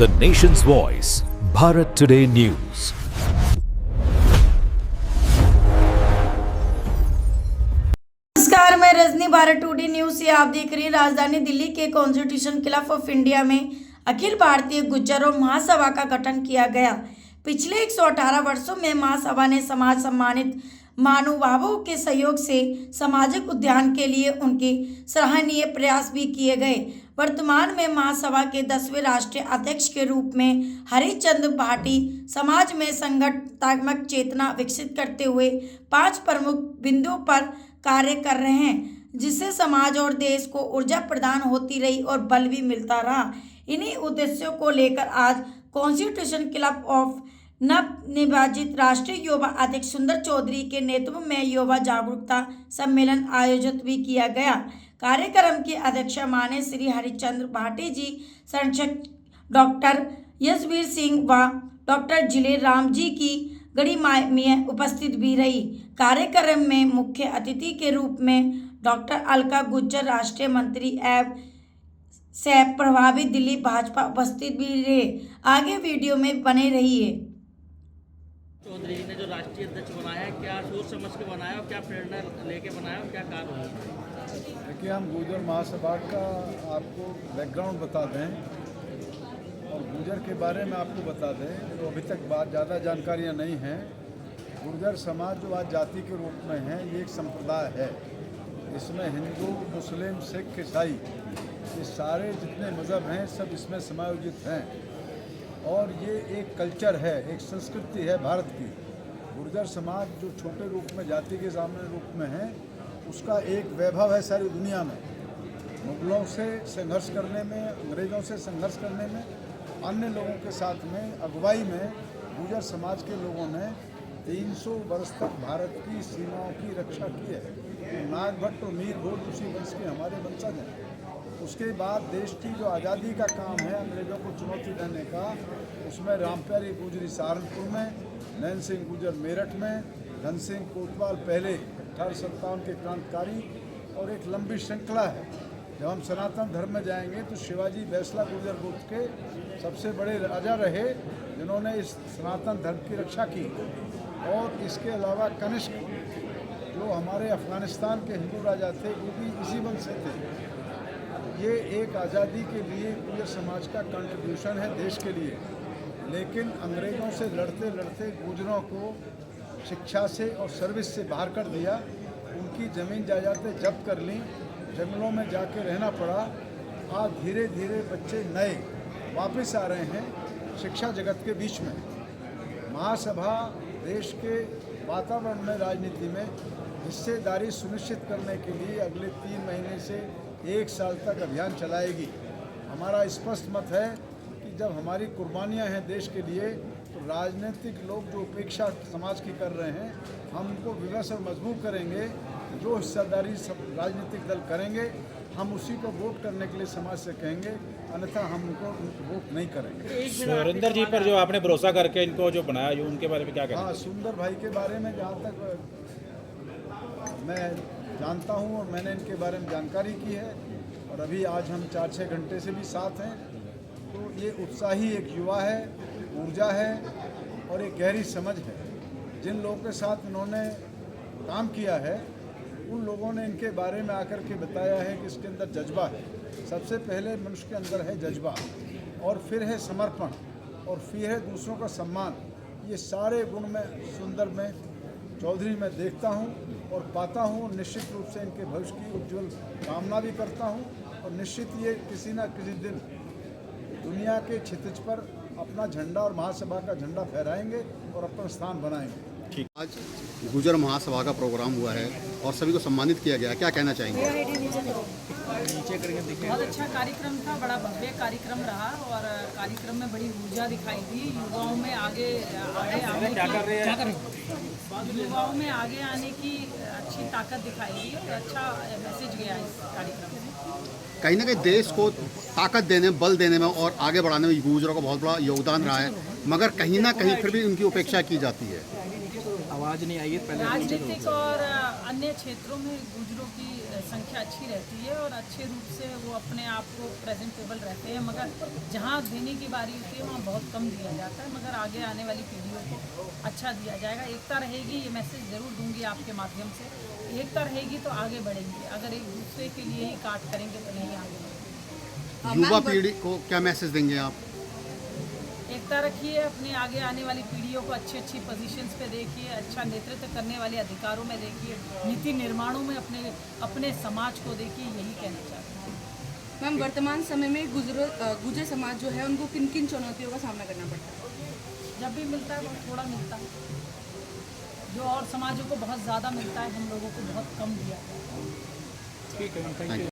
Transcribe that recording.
The nation's voice, Bharat Today News. नमस्कार, मैं Rajni, Bharat today news से आप देख रहे हैं। राजधानी दिल्ली के कॉन्स्टिट्यूशन क्लब ऑफ इंडिया में अखिल भारतीय गुज्जरों महासभा का गठन किया गया। पिछले 118 वर्षों में महासभा ने समाज सम्मानित महानुभावों के सहयोग से सामाजिक उद्यान के लिए उनके सराहनीय प्रयास भी किए गए। वर्तमान में महासभा के 10वें राष्ट्रीय अध्यक्ष के रूप में हरिचंद्र भाटी समाज में संगठनात्मक चेतना विकसित करते हुए 5 प्रमुख बिंदुओं पर कार्य कर रहे हैं, जिससे समाज और देश को ऊर्जा प्रदान होती रही और बल भी मिलता रहा। इन्हीं उद्देश्यों को लेकर आज कॉन्स्टिट्यूशन क्लब ऑफ नवनिर्वाचित राष्ट्रीय युवा अध्यक्ष सुंदर चौधरी के नेतृत्व में युवा जागरूकता सम्मेलन आयोजित भी किया गया। कार्यक्रम की अध्यक्षता माननीय श्री हरिचंद्र भाटी जी, संरक्षक डॉक्टर यशवीर सिंह व डॉक्टर जिले राम जी की गणमान्य उपस्थित भी रही। कार्यक्रम में मुख्य अतिथि के रूप में डॉक्टर अलका गुज्जर, राष्ट्रीय मंत्री एवं से प्रभावी दिल्ली भाजपा उपस्थित भी रहे। आगे वीडियो में बने रहिए। चौधरी जी ने जो राष्ट्रीय अध्यक्ष बनाया है, क्या सोच समझ के बनाया और क्या प्रेरणा लेके बनाया और क्या कारण है? देखिए, हम गुर्जर महासभा का आपको बैकग्राउंड बता दें और गुर्जर के बारे में आपको बता दें तो अभी तक बात ज़्यादा जानकारियाँ नहीं हैं। गुर्जर समाज जो आज जाति के रूप में है, ये एक संप्रदाय है। इसमें हिंदू, मुस्लिम, सिख, ईसाई, ये सारे जितने मज़हब हैं सब इसमें समायोजित हैं और ये एक कल्चर है, एक संस्कृति है भारत की। गुर्जर समाज जो छोटे रूप में जाति के सामने रूप में है, उसका एक वैभव है सारी दुनिया में। मुगलों से संघर्ष करने में, अंग्रेज़ों से संघर्ष करने में, अन्य लोगों के साथ में अगुवाई में गुर्जर समाज के लोगों ने 300 वर्ष तक भारत की सीमाओं की रक्षा की है। नागभट्ट और मीर भोज उसी वंश के हमारे वंशज हैं। उसके बाद देश की जो आज़ादी का काम है अंग्रेज़ों को चुनौती देने का, उसमें रामप्यारी गुजरी सहारनपुर में, नैन सिंह गुजर मेरठ में, धन सिंह कोतवाल पहले 1857 के क्रांतिकारी, और एक लंबी श्रृंखला है। जब हम सनातन धर्म में जाएंगे तो शिवाजी बैसला गुर्जर गुट के सबसे बड़े राजा रहे, जिन्होंने इस सनातन धर्म की रक्षा की। और इसके अलावा कनिष्क, जो हमारे अफ़गानिस्तान के हिंदू राजा थे, वो भी इसी वंश से थे। ये एक आज़ादी के लिए गुर्जर समाज का कंट्रीब्यूशन है देश के लिए। लेकिन अंग्रेज़ों से लड़ते लड़ते गुर्जरों को शिक्षा से और सर्विस से बाहर कर दिया। उनकी ज़मीन जायदादें जब्त कर लीं, जंगलों में जाके रहना पड़ा। आज धीरे धीरे बच्चे नए वापस आ रहे हैं शिक्षा जगत के बीच में। महासभा देश के वातावरण में, राजनीति में हिस्सेदारी सुनिश्चित करने के लिए अगले 3 महीने से 1 साल तक अभियान चलाएगी। हमारा स्पष्ट मत है कि जब हमारी कुर्बानियां हैं देश के लिए, तो राजनीतिक लोग जो उपेक्षा समाज की कर रहे हैं, हम उनको विवश और मजबूर करेंगे। जो हिस्सेदारी राजनीतिक दल करेंगे, हम उसी को वोट करने के लिए समाज से कहेंगे, अन्यथा हम उनको वोट नहीं करेंगे। सुरेंद्र जी पर जो आपने भरोसा करके इनको जो बनाया, जो उनके बारे में क्या कहें? हाँ, सुंदर भाई के बारे में जहाँ तक मैं जानता हूँ और मैंने इनके बारे में जानकारी की है, और अभी आज हम 4-6 घंटे से भी साथ हैं, तो ये उत्साही एक युवा है, ऊर्जा है और एक गहरी समझ है। जिन लोगों के साथ इन्होंने काम किया है, उन लोगों ने इनके बारे में आकर के बताया है कि इसके अंदर जज्बा है। सबसे पहले मनुष्य के अंदर है जज्बा, और फिर है समर्पण, और फिर है दूसरों का सम्मान। ये सारे गुण मैं सुंदर में, चौधरी में देखता हूँ और पाता हूँ। निश्चित रूप से इनके भविष्य की उज्जवल कामना भी करता हूँ, और निश्चित ये किसी न किसी दिन दुनिया के क्षितिज पर अपना झंडा और महासभा का झंडा फहराएंगे और अपना स्थान बनाएंगे। आज गुर्जर महासभा का प्रोग्राम हुआ है और सभी को सम्मानित किया गया, क्या कहना चाहेंगे? बहुत अच्छा कार्यक्रम था, बड़ा भव्य कार्यक्रम रहा और कार्यक्रम में बड़ी ऊर्जा दिखाई दी। युवाओं में आगे आने की अच्छी ताकत दिखाई दी और अच्छा मैसेज गया इस कार्यक्रम में। कहीं ना कहीं देश को ताकत देने, बल देने में और आगे बढ़ाने में गुर्जरों का बहुत बड़ा योगदान रहा है, मगर कहीं ना कहीं फिर भी उनकी उपेक्षा की जाती है। आवाज़ नहीं आई है पहले। राजनीतिक और अन्य क्षेत्रों में गुर्जरों की संख्या अच्छी रहती है और अच्छे रूप से वो अपने आप को प्रेजेंटेबल रहते हैं, मगर जहाँ देने की बारी होती है वहाँ बहुत कम दिया जाता है। मगर आगे आने वाली पीढ़ियों को अच्छा दिया जाएगा। एकता रहेगी, ये मैसेज ज़रूर दूंगी आपके माध्यम से। एकता रहेगी तो आगे बढ़ेंगे, अगर एक दूसरे के लिए ही काट करेंगे तो नहीं आगे बढ़ेंगे। युवा पीढ़ी को क्या मैसेज देंगे आप? एकता रखिए, अपने आगे आने वाली पीढ़ियों को अच्छी अच्छी पोजीशंस पे देखिए, अच्छा नेतृत्व करने वाले अधिकारों में देखिए, नीति निर्माणों में अपने समाज को देखिए, यही कहना चाहते हैं। मैम, वर्तमान समय में गुर्जर समाज जो है उनको किन किन चुनौतियों का सामना करना पड़ता है? जब भी मिलता है बहुत थोड़ा मिलता है, जो और समाजों को बहुत ज़्यादा मिलता है हम लोगों को बहुत कम दिया जाता है। ठीक है, थैंक यू।